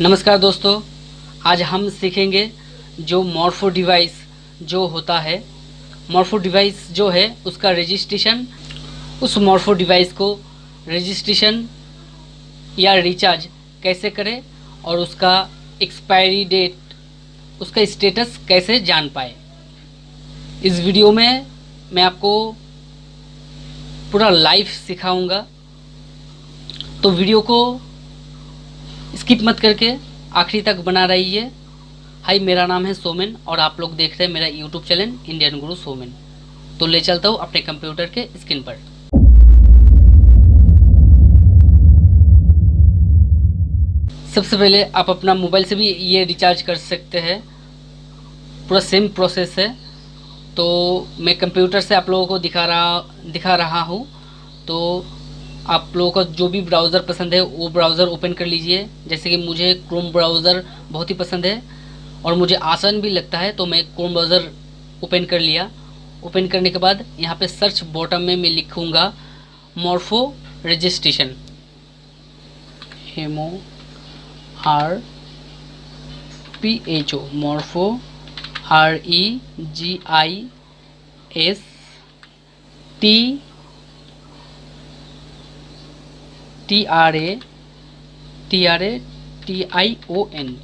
नमस्कार दोस्तों, आज हम सीखेंगे जो मॉर्फो डिवाइस जो होता है। मॉर्फो डिवाइस जो है उसका रजिस्ट्रेशन, उस मॉर्फो डिवाइस को रजिस्ट्रेशन या रिचार्ज कैसे करें और उसका एक्सपायरी डेट, उसका स्टेटस कैसे जान पाए। इस वीडियो में मैं आपको पूरा लाइव सिखाऊंगा, तो वीडियो को स्किप मत करके आखिरी तक बना रहिए। हाय, मेरा नाम है सोमेन और आप लोग देख रहे हैं मेरा यूट्यूब चैनल इंडियन गुरु सोमेन। तो ले चलता हूँ अपने कंप्यूटर के स्क्रीन पर। सबसे पहले आप अपना मोबाइल से भी ये रिचार्ज कर सकते हैं, पूरा सेम प्रोसेस है। तो मैं कंप्यूटर से आप लोगों को दिखा रहा हूँ। तो आप लोगों को जो भी ब्राउज़र पसंद है वो ब्राउज़र ओपन कर लीजिए। जैसे कि मुझे क्रोम ब्राउज़र बहुत ही पसंद है और मुझे आसान भी लगता है, तो मैं क्रोम ब्राउज़र ओपन कर लिया। ओपन करने के बाद यहाँ पे सर्च बॉटम में मैं लिखूँगा morpho registration, MORPHO, morpho REGISTRATION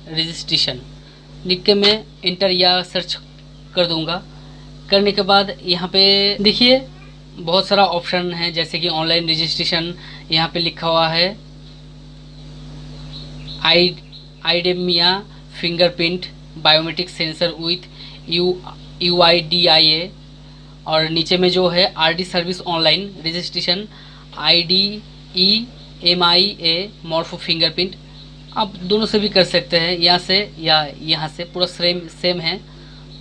registration लिख के मैं इंटर या सर्च कर दूंगा। करने के बाद यहाँ पे देखिए बहुत सारा ऑप्शन है, जैसे कि ऑनलाइन रजिस्ट्रेशन यहाँ पे लिखा हुआ है, IDEMIA fingerprint biometric sensor with UIDIA, और नीचे में जो है RD service online registration IDEMIA Morpho fingerprint. आप दोनों से भी कर सकते हैं, यहाँ से या यहाँ से, पूरा सेम है।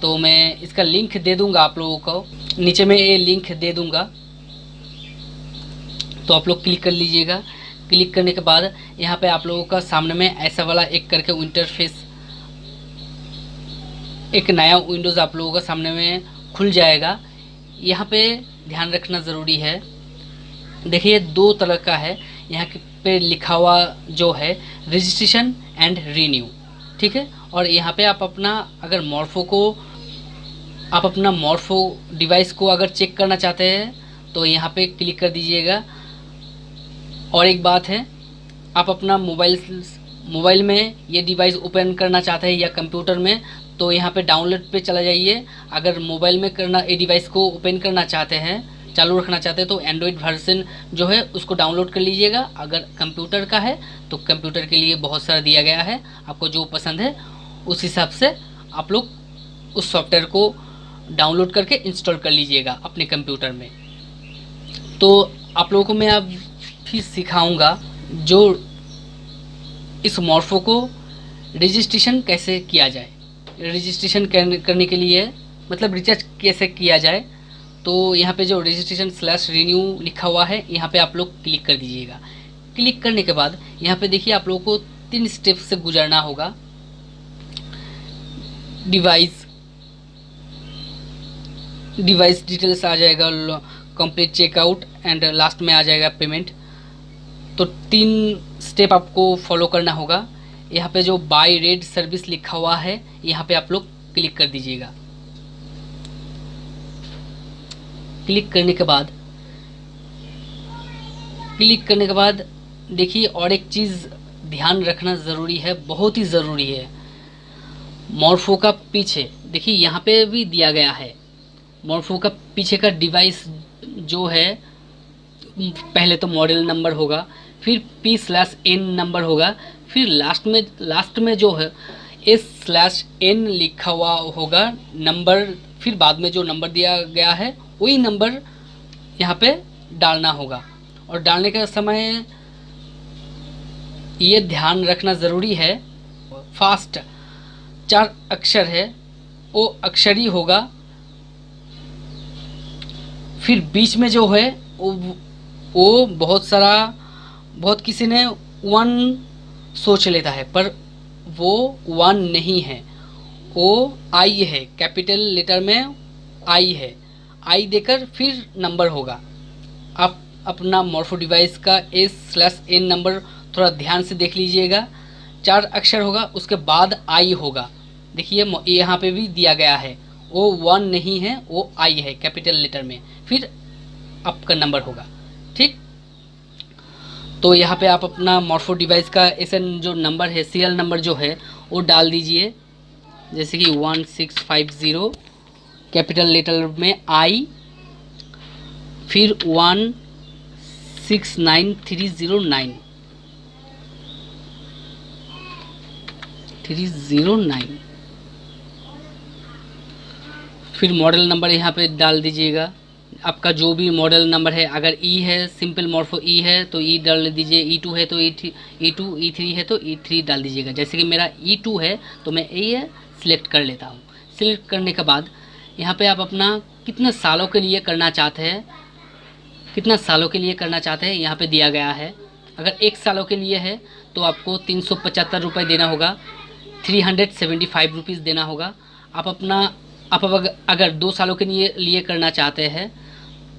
तो मैं इसका लिंक दे दूंगा आप लोगों को, नीचे में ये लिंक दे दूंगा, तो आप लोग क्लिक कर लीजिएगा। क्लिक करने के बाद यहाँ पे आप लोगों का सामने में ऐसा वाला एक करके इंटरफेस, एक नया विंडोज़ आप लोगों का सामने में खुल जाएगा। यहाँ पे ध्यान रखना ज़रूरी है, देखिए दो तरह का है। यहाँ पे लिखा हुआ जो है रजिस्ट्रेशन एंड रीन्यू, ठीक है। और यहाँ पे आप अपना अगर अपना मॉर्फो डिवाइस को अगर चेक करना चाहते हैं तो यहाँ पे क्लिक कर दीजिएगा। और एक बात है, आप अपना मोबाइल में ये डिवाइस ओपन करना चाहते हैं या कंप्यूटर में, तो यहाँ पे डाउनलोड पे चला जाइए। अगर मोबाइल में ये डिवाइस को ओपन करना चाहते हैं, चालू रखना चाहते हैं, तो एंड्रॉयड वर्जन जो है उसको डाउनलोड कर लीजिएगा। अगर कंप्यूटर का है तो कंप्यूटर के लिए बहुत सारा दिया गया है, आपको जो पसंद है उस हिसाब से आप लोग उस सॉफ्टवेयर को डाउनलोड करके इंस्टॉल कर लीजिएगा अपने कंप्यूटर में। तो आप लोगों को मैं अब फिर सिखाऊंगा जो इस मॉर्फो को रजिस्ट्रेशन कैसे किया जाए। रजिस्ट्रेशन करने के लिए मतलब रिचार्ज कैसे किया जाए, तो यहाँ पे जो रजिस्ट्रेशन/रिन्यू लिखा हुआ है यहाँ पे आप लोग क्लिक कर दीजिएगा। क्लिक करने के बाद यहाँ पे देखिए आप लोगों को 3 स्टेप से गुजरना होगा। डिवाइस डिटेल्स आ जाएगा, कंप्लीट चेकआउट एंड लास्ट में आ जाएगा पेमेंट। तो 3 स्टेप आपको फॉलो करना होगा। यहाँ पे जो बाय रेड सर्विस लिखा हुआ है यहाँ पे आप लोग क्लिक कर दीजिएगा। क्लिक करने के बाद देखिए और एक चीज़ ध्यान रखना ज़रूरी है, बहुत ही ज़रूरी है। मॉर्फो का पीछे देखिए यहाँ पे भी दिया गया है, मॉर्फो का पीछे का डिवाइस जो है, पहले तो मॉडल नंबर होगा, फिर P/N नंबर होगा, फिर लास्ट में जो है S/N लिखा हुआ होगा नंबर, फिर बाद में जो नंबर दिया गया है वही नंबर यहाँ पे डालना होगा। और डालने का समय ये ध्यान रखना ज़रूरी है, फास्ट 4 अक्षर है वो अक्षरी होगा। फिर बीच में जो है वो बहुत किसी ने 1 सोच लेता है, पर वो 1 नहीं है, वो I है, कैपिटल लेटर में I है। I देकर फिर नंबर होगा। आप अपना मॉर्फो डिवाइस का S/N नंबर थोड़ा ध्यान से देख लीजिएगा। 4 अक्षर होगा, उसके बाद आई होगा। देखिए यहाँ पे भी दिया गया है, वो 1 नहीं है, वो आई है कैपिटल लेटर में, फिर आपका नंबर होगा। ठीक, तो यहाँ पे आप अपना मॉर्फो डिवाइस का ऐसे जो नंबर है, सीरियल नंबर जो है वो डाल दीजिए, जैसे कि 1650 कैपिटल लेटर में आई, फिर 169309 309, फिर मॉडल नंबर यहाँ पे डाल दीजिएगा, आपका जो भी मॉडल नंबर है। अगर ई है, सिंपल मॉर्फो ई है तो ई डाल दीजिए, ई2 है तो ई2, ई3 है तो ई3 डाल दीजिएगा। जैसे कि मेरा ई2 है तो मैं ये सिलेक्ट कर लेता हूँ। सिलेक्ट करने के बाद यहाँ पे आप अपना कितने सालों के लिए करना चाहते हैं, कितना सालों के लिए करना चाहते हैं यहाँ पे दिया गया है। अगर 1 सालों के लिए है तो आपको 375 रुपये देना होगा, 375 रुपीज़ देना होगा। आप अगर 2 सालों के लिए करना चाहते हैं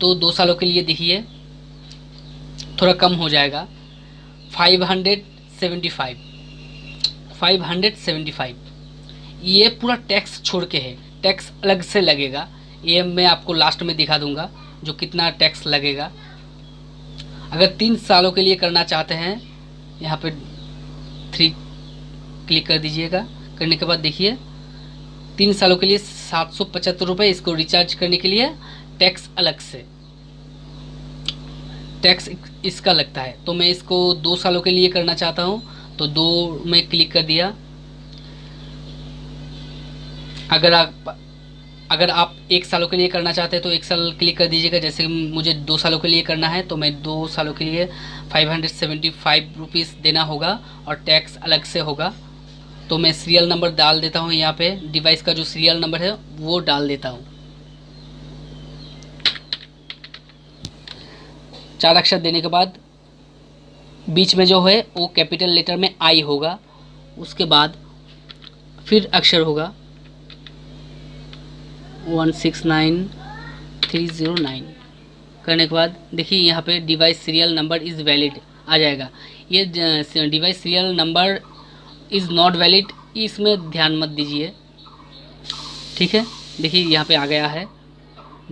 तो 2 सालों के लिए देखिए थोड़ा कम हो जाएगा, 575। ये पूरा टैक्स छोड़ के है, टैक्स अलग से लगेगा, ये मैं आपको लास्ट में दिखा दूंगा जो कितना टैक्स लगेगा। अगर 3 सालों के लिए करना चाहते हैं, यहाँ पे 3 क्लिक कर दीजिएगा। करने के बाद देखिए 3 सालों के लिए 775 रुपये, इसको रिचार्ज करने के लिए टैक्स अलग से, टैक्स इसका लगता है। तो मैं इसको 2 सालों के लिए करना चाहता हूँ तो 2 में क्लिक कर दिया। अगर आप 1 सालों के लिए करना चाहते हैं तो 1 साल क्लिक कर दीजिएगा। जैसे मुझे 2 सालों के लिए करना है तो मैं 2 सालों के लिए 575 रुपीज़ देना होगा और टैक्स अलग से होगा। तो मैं सीरियल नंबर डाल देता हूँ, यहाँ पे डिवाइस का जो सीरियल नंबर है वो डाल देता हूँ। 4 अक्षर देने के बाद बीच में जो है वो कैपिटल लेटर में आई होगा, उसके बाद फिर अक्षर होगा 169309। करने के बाद देखिए यहाँ पे device serial number is valid आ जाएगा। ये device serial number is not valid, इसमें ध्यान मत दीजिए। ठीक है, देखिए यहाँ पे आ गया है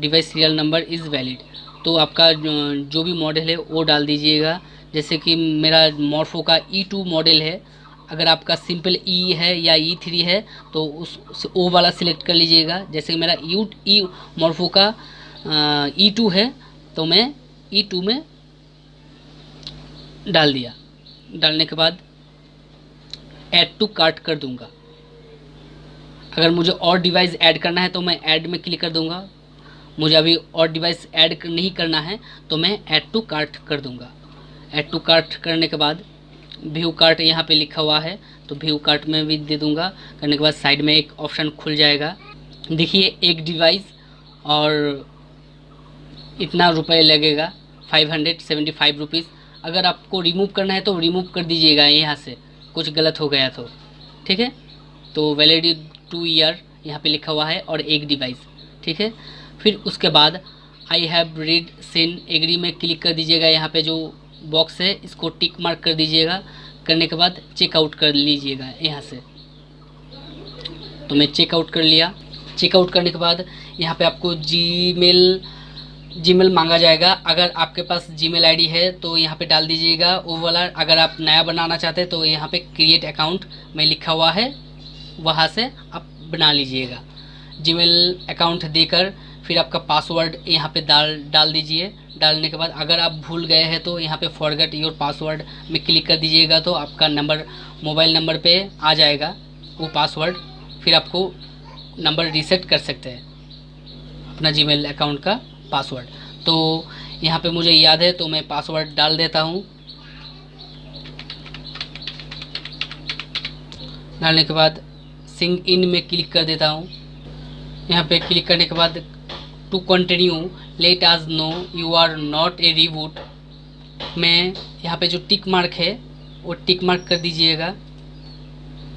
device serial number is valid. तो आपका जो भी मॉडल है वो डाल दीजिएगा। जैसे कि मेरा मॉर्फो का E2 मॉडल है, अगर आपका सिंपल ई है या E3 है तो उस ओ वाला सिलेक्ट कर लीजिएगा। जैसे कि मेरा ई मॉर्फो का E2 है तो मैं E2 में डाल दिया। डालने के बाद ऐड टू कार्ट कर दूंगा। अगर मुझे और डिवाइस ऐड करना है तो मैं ऐड में क्लिक कर दूंगा। मुझे अभी और डिवाइस ऐड नहीं करना है तो मैं ऐड टू कार्ट कर दूंगा। ऐड टू कार्ट करने के बाद व्यू कार्ट यहाँ पे लिखा हुआ है तो व्यू कार्ट में भी दे दूंगा। करने के बाद साइड में एक ऑप्शन खुल जाएगा, देखिए एक डिवाइस और इतना रुपए लगेगा 575 रुपीज़। अगर आपको रिमूव करना है तो रिमूव कर दीजिएगा यहाँ से, कुछ गलत हो गया तो। ठीक है, तो वैलिडिटी 2 ईयर यहाँ पे लिखा हुआ है और एक डिवाइस। ठीक है, फिर उसके बाद I have read seen agree में क्लिक कर दीजिएगा। यहाँ पे जो बॉक्स है इसको टिक मार्क कर दीजिएगा। करने के बाद चेकआउट कर लीजिएगा यहाँ से। तो मैं चेकआउट कर लिया। चेकआउट करने के बाद यहाँ पे आपको जीमेल मांगा जाएगा। अगर आपके पास जीमेल आईडी है तो यहाँ पे डाल दीजिएगा वो वाला। अगर आप नया बनाना चाहते हैं तो यहाँ पे क्रिएट अकाउंट में लिखा हुआ है, वहाँ से आप बना लीजिएगा। जीमेल अकाउंट देकर फिर आपका पासवर्ड यहाँ पे डाल दीजिए। डालने के बाद अगर आप भूल गए हैं तो यहाँ पे फॉरगेट योर पासवर्ड में क्लिक कर दीजिएगा तो आपका मोबाइल नंबर पे आ जाएगा वो पासवर्ड। फिर आपको नंबर रीसेट कर सकते हैं अपना जीमेल अकाउंट का पासवर्ड। तो यहाँ पे मुझे याद है तो मैं पासवर्ड डाल देता हूँ। डालने के बाद सिंग इन में क्लिक कर देता हूँ। यहाँ पे क्लिक करने के बाद to continue let us know you are not a robot में यहाँ पे जो टिक मार्क है वो टिक मार्क कर दीजिएगा।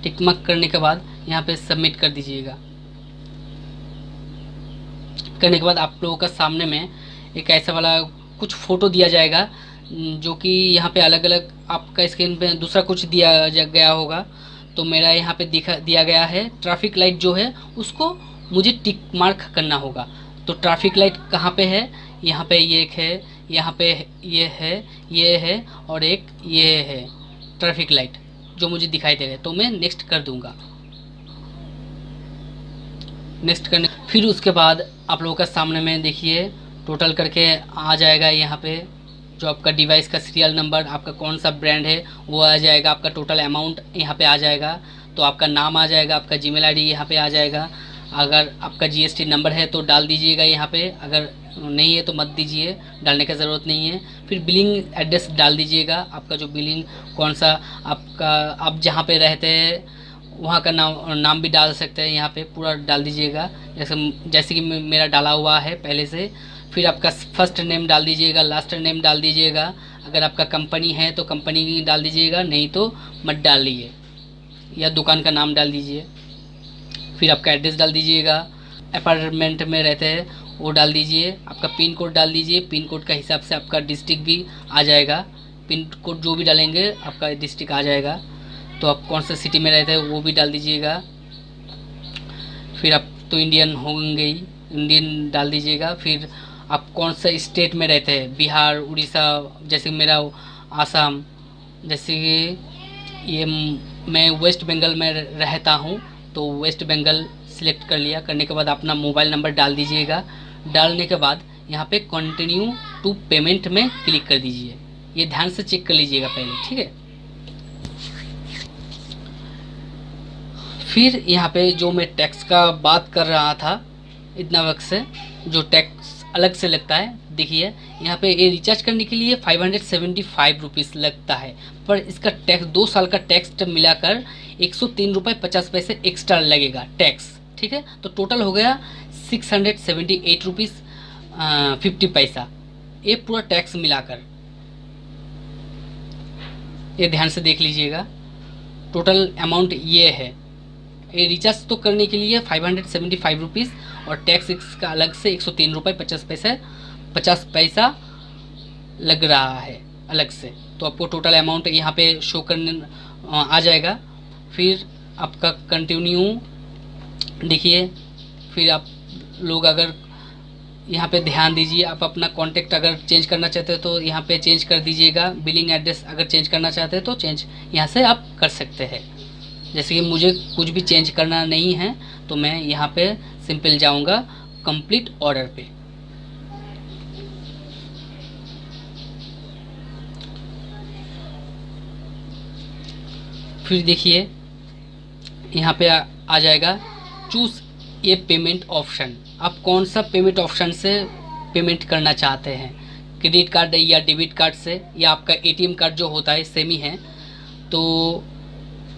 टिक मार्क करने के बाद यहाँ पे सबमिट कर दीजिएगा। करने के बाद आप लोगों का सामने में एक ऐसा वाला कुछ फ़ोटो दिया जाएगा जो कि यहाँ पे अलग अलग आपका स्क्रीन पे दूसरा कुछ गया होगा। तो मेरा यहाँ पे दिया गया है ट्रैफिक लाइट जो है उसको मुझे टिक मार्क करना होगा। तो ट्रैफिक लाइट कहाँ पे है, यहाँ पे ये एक है, यहाँ पे ये है और एक ये है ट्रैफिक लाइट जो मुझे दिखाई दे रहा है। तो मैं नेक्स्ट कर दूंगा। नेक्स्ट करने फिर उसके बाद आप लोगों का सामने में देखिए टोटल करके आ जाएगा। यहाँ पे जो आपका डिवाइस का सीरियल नंबर, आपका कौन सा ब्रांड है वो आ जाएगा, आपका टोटल अमाउंट यहाँ पे आ जाएगा। तो आपका नाम आ जाएगा, आपका जीमेल आईडी यहाँ पे आ जाएगा। अगर आपका जीएसटी नंबर है तो डाल दीजिएगा यहाँ पे, अगर नहीं है तो मत दीजिए, डालने का ज़रूरत नहीं है। फिर बिलिंग एड्रेस डाल दीजिएगा, आपका जो बिलिंग कौन सा आपका, आप जहाँ पे रहते हैं वहाँ का नाम भी डाल सकते हैं, यहाँ पे पूरा डाल दीजिएगा जैसे कि मेरा डाला हुआ है पहले से। फिर आपका फर्स्ट नेम डाल दीजिएगा, लास्ट नेम डाल दीजिएगा। अगर आपका कंपनी है तो कंपनी डाल दीजिएगा, नहीं तो मत डालिए, या दुकान का नाम डाल दीजिए। फिर आपका एड्रेस डाल दीजिएगा, अपार्टमेंट में रहते हैं वो डाल दीजिए। आपका पिन कोड डाल दीजिए, पिन कोड का हिसाब से आपका डिस्ट्रिक्ट भी आ जाएगा। पिन कोड जो भी डालेंगे आपका डिस्ट्रिक्ट आ जाएगा। तो आप कौन सा सिटी में रहते हैं वो भी डाल दीजिएगा। फिर आप तो इंडियन होंगे ही, इंडियन डाल दीजिएगा। फिर आप कौन सा स्टेट में रहते हैं, बिहार, उड़ीसा, जैसे मेरा आसाम, जैसे कि ये मैं वेस्ट बंगाल में रहता हूँ तो वेस्ट बंगाल सिलेक्ट कर लिया। करने के बाद अपना मोबाइल नंबर डाल दीजिएगा। डालने के बाद यहाँ पे कंटिन्यू टू पेमेंट में क्लिक कर दीजिए। ये ध्यान से चेक कर लीजिएगा पहले, ठीक है। फिर यहाँ पे जो मैं टैक्स का बात कर रहा था इतना वक्त से, जो टैक्स अलग से लगता है, देखिए यहाँ पे ये रिचार्ज करने के लिए 575 रुपीज़ लगता है, पर इसका टैक्स 2 साल का टैक्स मिलाकर 103 रुपये 50 पैसे एक्स्ट्रा लगेगा टैक्स, ठीक है। तो टोटल हो गया 678 रुपीज़ 50 पैसा, ये पूरा टैक्स मिलाकर। ये ध्यान से देख लीजिएगा, टोटल अमाउंट ये है। ये रिचार्ज तो करने के लिए 575 रुपीज़ और टैक्स इसका अलग से 103 रुपये 50 पैसा लग रहा है अलग से। तो आपको टोटल अमाउंट यहाँ पे शो करने आ जाएगा। फिर आपका कंटिन्यू देखिए। फिर आप लोग अगर यहाँ पे ध्यान दीजिए, आप अपना कॉन्टैक्ट अगर चेंज करना चाहते हो तो यहाँ पे चेंज कर दीजिएगा। बिलिंग एड्रेस अगर चेंज करना चाहते हैं तो चेंज यहाँ से आप कर सकते हैं। जैसे कि मुझे कुछ भी चेंज करना नहीं है तो मैं यहाँ पे सिंपल जाऊँगा कंप्लीट ऑर्डर पे। फिर देखिए यहाँ पे आ जाएगा चूज़ ये पेमेंट ऑप्शन। आप कौन सा पेमेंट ऑप्शन से पेमेंट करना चाहते हैं, क्रेडिट कार्ड या डेबिट कार्ड से, या आपका एटीएम कार्ड जो होता है सेम ही है। तो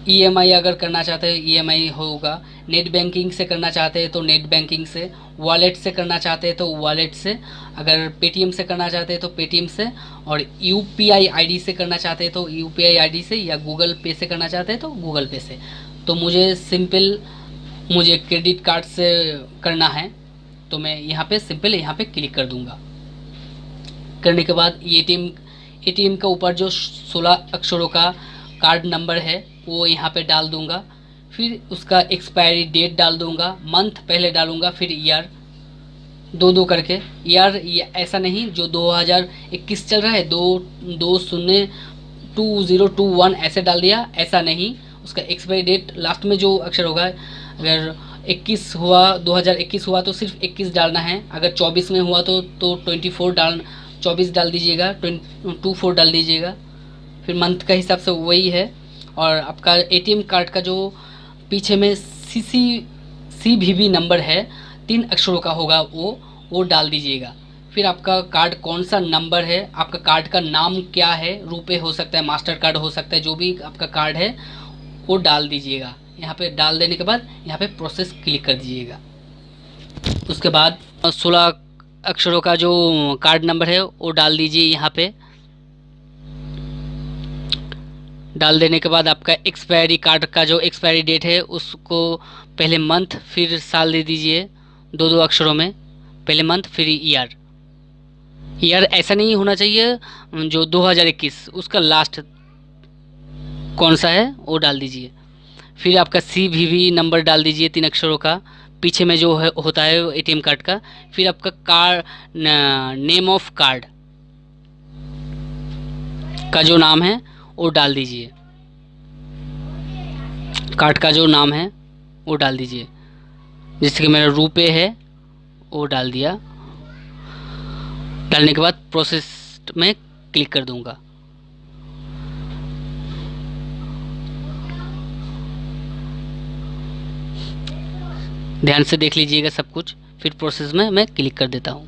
ईएमआई अगर करना चाहते हैं ईएमआई होगा, नेट बैंकिंग से करना चाहते हैं तो नेट बैंकिंग से, वॉलेट से करना चाहते हैं तो वॉलेट से, अगर पेटीएम से करना चाहते हैं तो पेटीएम से, और यूपीआई आईडी से करना चाहते हैं तो यूपीआई आईडी से, या गूगल पे से करना चाहते हैं तो गूगल पे से। तो मुझे क्रेडिट कार्ड से करना है तो मैं यहाँ पे सिंपल यहाँ पे क्लिक कर दूँगा। करने के बाद एटीएम का ऊपर जो 16 अक्षरों का कार्ड नंबर है वो यहाँ पे डाल दूँगा। फिर उसका एक्सपायरी डेट डाल दूँगा, मंथ पहले डालूँगा, फिर ईयर, दो करके ईयर। ऐसा नहीं जो 2021 चल रहा है 2021 ऐसे डाल दिया, ऐसा नहीं। उसका एक्सपायरी डेट लास्ट में जो अक्षर होगा, अगर 21 हुआ 2021 हुआ तो सिर्फ 21 डालना है। अगर 24 में हुआ तो 24 डाल दीजिएगा, 24 डाल दीजिएगा। फिर मंथ का हिसाब से वही है। और आपका एटीएम कार्ड का जो पीछे में CVV नंबर है 3 अक्षरों का होगा वो डाल दीजिएगा। फिर आपका कार्ड कौन सा नंबर है, आपका कार्ड का नाम क्या है, रुपए हो सकता है, मास्टर कार्ड हो सकता है, जो भी आपका कार्ड है वो डाल दीजिएगा। यहाँ पे डाल देने के बाद यहाँ पे प्रोसेस क्लिक कर दीजिएगा। उसके बाद 16 अक्षरों का जो कार्ड नंबर है वो डाल दीजिए। यहाँ पे डाल देने के बाद आपका एक्सपायरी कार्ड का जो एक्सपायरी डेट है उसको पहले मंथ फिर साल दे दीजिए, 2 अक्षरों में, पहले मंथ फिर ईयर। यार ऐसा नहीं होना चाहिए, जो 2021 उसका लास्ट कौन सा है वो डाल दीजिए। फिर आपका CVV नंबर डाल दीजिए 3 अक्षरों का, पीछे में जो है होता है ATM कार्ड का। फिर आपका नेम ऑफ कार्ड का जो नाम है वो डाल दीजिए, कार्ड का जो नाम है वो डाल दीजिए। जैसे कि मेरा रुपए है वो डाल दिया। डालने के बाद प्रोसेस में क्लिक कर दूंगा। ध्यान से देख लीजिएगा सब कुछ। फिर प्रोसेस में मैं क्लिक कर देता हूँ।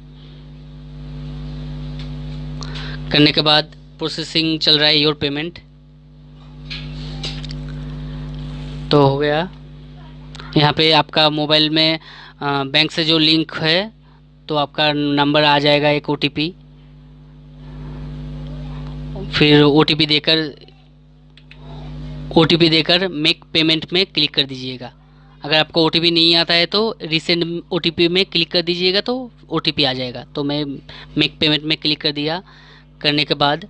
करने के बाद प्रोसेसिंग चल रहा है योर पेमेंट, तो हो गया। यहाँ पे आपका मोबाइल में बैंक से जो लिंक है तो आपका नंबर आ जाएगा एक OTP। फिर OTP देकर मेक पेमेंट में क्लिक कर दीजिएगा। अगर आपको OTP नहीं आता है तो रिसेंड OTP में क्लिक कर दीजिएगा तो OTP आ जाएगा। तो मैं मेक पेमेंट में क्लिक कर दिया। करने के बाद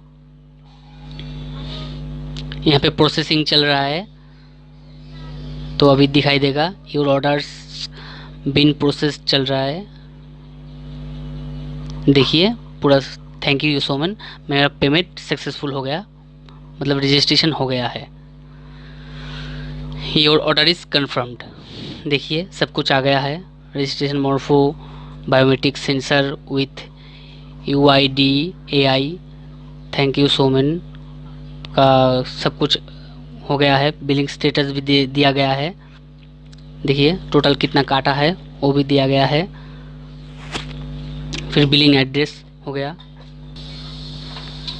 यहाँ पे प्रोसेसिंग चल रहा है, तो अभी दिखाई देगा योर ऑर्डर्स बिन प्रोसेस चल रहा है। देखिए पूरा थैंक यू सो मच, मेरा पेमेंट सक्सेसफुल हो गया, मतलब रजिस्ट्रेशन हो गया है। Your order is confirmed. देखिए सब कुछ आ गया है। Registration Morpho biometric sensor with UID AI thank you so much का सब कुछ हो गया है। बिलिंग स्टेटस भी दिया गया है। देखिए टोटल कितना काटा है वो भी दिया गया है। फिर बिलिंग एड्रेस हो गया।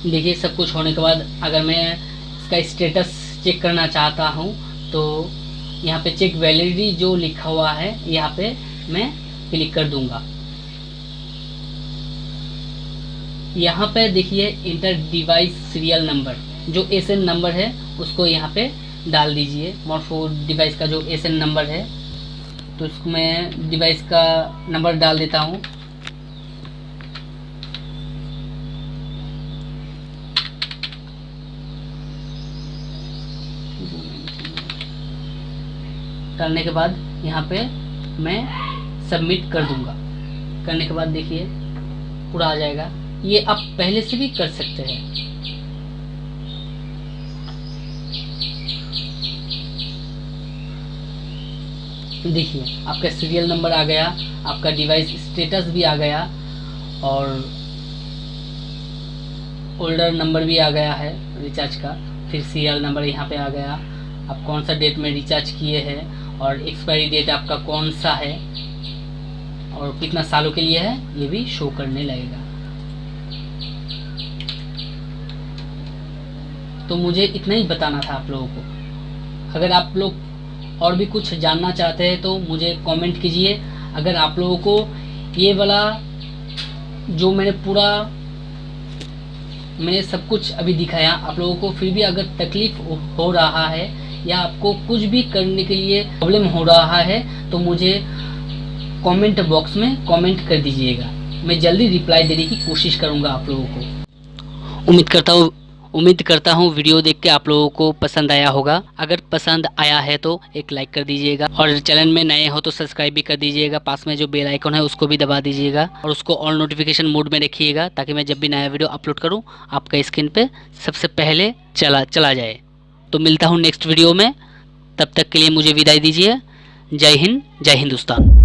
देखिए सब कुछ होने के बाद अगर मैं इसका स्टेटस चेक करना चाहता हूँ तो यहाँ पे चेक वैलिडिटी जो लिखा हुआ है यहाँ पे मैं क्लिक कर दूंगा। यहाँ पे देखिए इंटर डिवाइस सीरियल नंबर, जो SN नंबर है उसको यहाँ पे डाल दीजिए। मोरफो डिवाइस का जो SN नंबर है तो उसको मैं डिवाइस का नंबर डाल देता हूँ। डालने के बाद यहाँ पे मैं सबमिट कर दूंगा। करने के बाद देखिए पूरा आ जाएगा। ये आप पहले से भी कर सकते हैं। देखिए आपका सीरियल नंबर आ गया, आपका डिवाइस स्टेटस भी आ गया और ओल्डर नंबर भी आ गया है रिचार्ज का। फिर सीरियल नंबर यहाँ पे आ गया, आप कौन सा डेट में रिचार्ज किए हैं और एक्सपायरी डेट आपका कौन सा है और कितना सालों के लिए है ये भी शो करने लगेगा। तो मुझे इतना ही बताना था आप लोगों को। अगर आप लोग और भी कुछ जानना चाहते हैं तो मुझे कमेंट कीजिए। अगर आप लोगों को ये वाला जो मैंने सब कुछ अभी दिखाया, आप लोगों को फिर भी अगर तकलीफ हो रहा है या आपको कुछ भी करने के लिए प्रॉब्लम हो रहा है तो मुझे कमेंट बॉक्स में कमेंट कर दीजिएगा। मैं जल्दी रिप्लाई देने की कोशिश करूँगा आप लोगों को। उम्मीद करता हूँ वीडियो देख के आप लोगों को पसंद आया होगा। अगर पसंद आया है तो एक लाइक कर दीजिएगा और चैनल में नए हो तो सब्सक्राइब भी कर दीजिएगा। पास में जो बेल आइकन है उसको भी दबा दीजिएगा और उसको ऑल नोटिफिकेशन मोड में रखिएगा ताकि मैं जब भी नया वीडियो अपलोड करूँ आपका स्क्रीन पे सबसे पहले चला जाए। तो मिलता हूँ नेक्स्ट वीडियो में, तब तक के लिए मुझे विदाई दीजिए। जय हिंद, जय हिंदुस्तान।